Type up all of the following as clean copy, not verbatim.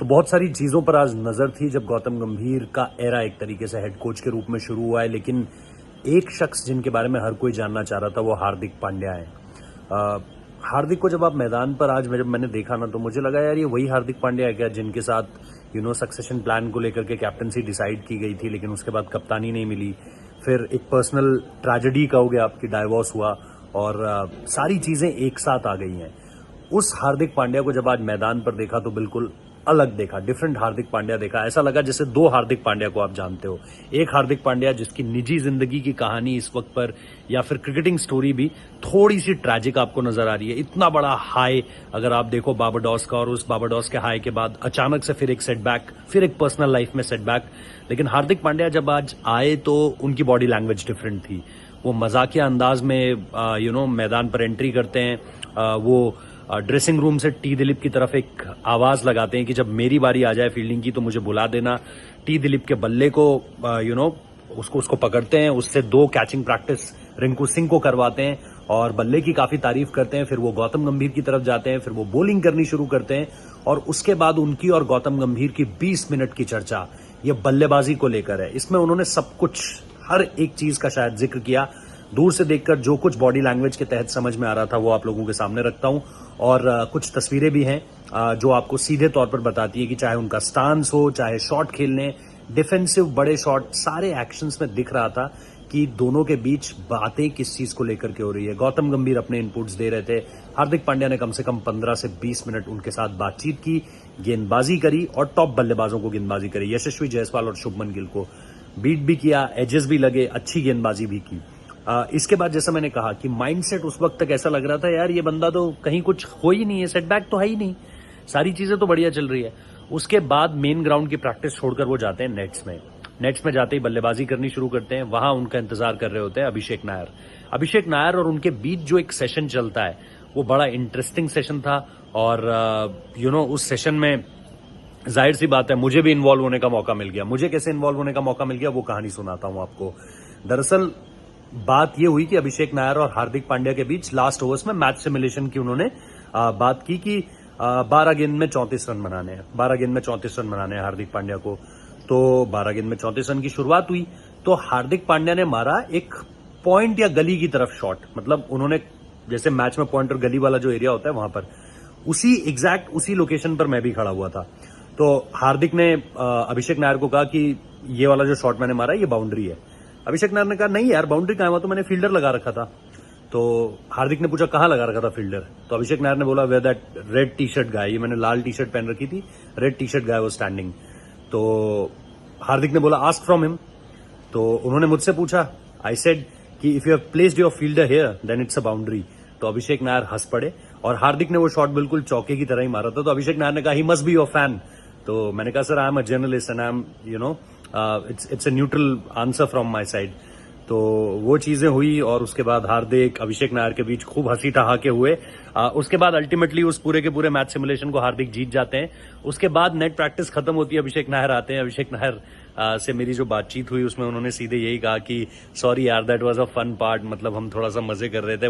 तो बहुत सारी चीज़ों पर आज नज़र थी जब गौतम गंभीर का एरा एक तरीके से हेड कोच के रूप में शुरू हुआ है, लेकिन एक शख्स जिनके बारे में हर कोई जानना चाह रहा था वो हार्दिक पांड्या है। हार्दिक को जब आप मैदान पर आज जब मैंने देखा ना, तो मुझे लगा यार ये वही हार्दिक पांड्या है क्या जिनके साथ सक्सेशन प्लान को लेकर के कैप्टनसी डिसाइड की गई थी, लेकिन उसके बाद कप्तानी नहीं मिली। फिर एक पर्सनल ट्रेजेडी का हो गया, आपकी डाइवोर्स हुआ और सारी चीज़ें एक साथ आ गई हैं। उस हार्दिक पांड्या को जब आज मैदान पर देखा तो बिल्कुल अलग देखा, डिफरेंट हार्दिक पांड्या देखा। ऐसा लगा जैसे दो हार्दिक पांड्या को आप जानते हो। एक हार्दिक पांड्या जिसकी निजी जिंदगी की कहानी इस वक्त पर या फिर क्रिकेटिंग स्टोरी भी थोड़ी सी ट्रैजिक आपको नजर आ रही है। इतना बड़ा हाई अगर आप देखो बारबाडोस का, और उस बारबाडोस के हाई के बाद अचानक से फिर एक सेटबैक, फिर एक पर्सनल लाइफ में सेटबैक। लेकिन हार्दिक पांड्या जब आज आए तो उनकी बॉडी लैंग्वेज डिफरेंट थी। वो मजाकिया अंदाज में मैदान पर एंट्री करते हैं। वो ड्रेसिंग रूम से टी दिलीप की तरफ एक आवाज लगाते हैं कि जब मेरी बारी आ जाए फील्डिंग की तो मुझे बुला देना। टी दिलीप के बल्ले को उसको पकड़ते हैं, उससे 2 कैचिंग प्रैक्टिस रिंकू सिंह को करवाते हैं और बल्ले की काफी तारीफ करते हैं। फिर वो गौतम गंभीर की तरफ जाते हैं, फिर वो बॉलिंग करनी शुरू करते हैं और उसके बाद उनकी और गौतम गंभीर की 20 मिनट की चर्चा ये बल्लेबाजी को लेकर है। इसमें उन्होंने सब कुछ, हर एक चीज का शायद जिक्र किया। दूर से देखकर जो कुछ बॉडी लैंग्वेज के तहत समझ में आ रहा था वो आप लोगों के सामने रखता हूं और कुछ तस्वीरें भी हैं जो आपको सीधे तौर पर बताती है कि चाहे उनका स्टांस हो, चाहे शॉट खेलने, डिफेंसिव बड़े शॉट, सारे एक्शंस में दिख रहा था कि दोनों के बीच बातें किस चीज को लेकर के हो रही है। गौतम गंभीर अपने इनपुट्स दे रहे थे, हार्दिक पांड्या ने कम से कम 15 से 20 मिनट उनके साथ बातचीत की, गेंदबाजी करी और टॉप बल्लेबाजों को गेंदबाजी करी। यशस्वी जायसवाल और शुभमन गिल को बीट भी किया, एजेस भी लगे, अच्छी गेंदबाजी भी की। इसके बाद जैसा मैंने कहा कि माइंडसेट उस वक्त तक ऐसा लग रहा था यार ये बंदा तो कहीं कुछ हो ही नहीं है, सेटबैक तो है ही नहीं, सारी चीजें तो बढ़िया चल रही है। उसके बाद मेन ग्राउंड की प्रैक्टिस छोड़कर वो जाते हैं नेट्स में जाते ही बल्लेबाजी करनी शुरू करते हैं। वहां उनका इंतजार कर रहे होते हैं अभिषेक नायर और उनके बीच जो एक सेशन चलता है वो बड़ा इंटरेस्टिंग सेशन था। और उस सेशन में जाहिर सी बात है मुझे भी इन्वॉल्व होने का मौका मिल गया। मुझे कैसे इन्वॉल्व होने का मौका मिल गया वो कहानी सुनाता हूं आपको। दरअसल बात ये हुई कि अभिषेक नायर और हार्दिक पांड्या के बीच लास्ट ओवर्स में मैच सिमुलेशन की उन्होंने बात की कि 12 गेंद में 34 रन बनाने हैं, 12 गेंद में 34 रन बनाने हैं हार्दिक पांड्या को। तो 12 गेंद में 34 रन की शुरुआत हुई तो हार्दिक पांड्या ने मारा एक पॉइंट या गली की तरफ शॉट, मतलब उन्होंने जैसे मैच में पॉइंट और गली वाला जो एरिया होता है वहां पर उसी लोकेशन पर मैं भी खड़ा हुआ था। तो हार्दिक ने अभिषेक नायर को कहा कि ये वाला जो शॉट मैंने मारा ये बाउंड्री है। अभिषेक नायर ने कहा नहीं यार बाउंड्री कहां हुआ, तो मैंने फील्डर लगा रखा था। तो हार्दिक ने पूछा कहां लगा रखा था फील्डर, तो अभिषेक नायर ने बोला wear that red T-shirt guy, ये मैंने लाल टी शर्ट पहन रखी थी, रेड टी शर्ट गाय वो स्टैंडिंग। तो हार्दिक ने बोला आस्क फ्रॉम हिम। तो उन्होंने मुझसे पूछा, आई सेड कि if you have placed your fielder here then it's a boundary. तो अभिषेक नायर हंस पड़े और हार्दिक ने वो शॉट बिल्कुल चौके की तरह ही मारा था। तो अभिषेक नायर ने कहा he must be your fan. तो मैंने कहा sir I am a journalist and I am it's a neutral answer from my side. तो वो चीजें हुई और उसके बाद हार्दिक अभिषेक नायर के बीच खूब हंसी ठहाके हुए। उसके बाद अल्टीमेटली उस पूरे के पूरे मैच सिमुलेशन को हार्दिक जीत जाते हैं। उसके बाद नेट प्रैक्टिस खत्म होती है, अभिषेक नायर आते हैं। अभिषेक नायर से मेरी जो बातचीत हुई उसमें उन्होंने सीधे यही कहा कि सॉरी यार that was a fun part, मतलब हम थोड़ा सा मजे कर रहे थे।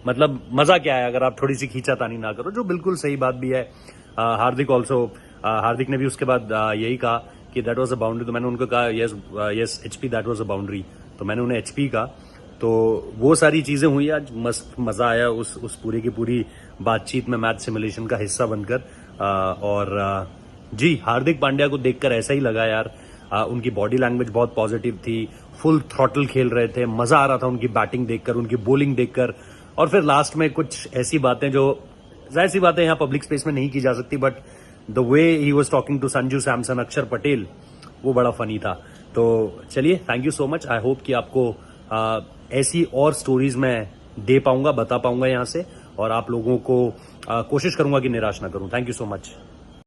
मतलब मजा क्या है अगर आप थोड़ी सी खींचातानी ना करो, जो बिल्कुल सही बात भी है। हार्दिक ने भी उसके बाद यही कहा कि दैट वाज अ बाउंड्री। तो मैंने उनको कहा yes HP that was a boundary, तो मैंने उन्हें एचपी कहा। तो वो सारी चीजें हुई, आज मस्त मजा आया उस पूरी की पूरी बातचीत में मैच सिमुलेशन का हिस्सा बनकर। और जी हार्दिक पांड्या को देखकर ऐसा ही लगा यार, उनकी बॉडी लैंग्वेज बहुत पॉजिटिव थी, फुल थ्रॉटल खेल रहे थे, मजा आ रहा था उनकी बैटिंग देखकर, उनकी बॉलिंग देखकर। और फिर लास्ट में कुछ ऐसी बातें जो जाहिर सी बातें यहाँ पब्लिक स्पेस में नहीं की जा सकती, but the way he was talking to Sanju Samson, Akshar Patel, वो बड़ा फनी था। तो चलिए thank you so much. I hope कि आपको ऐसी और स्टोरीज मैं दे पाऊंगा, बता पाऊंगा यहाँ से, और आप लोगों को कोशिश करूंगा कि निराश ना करूं। Thank you so much.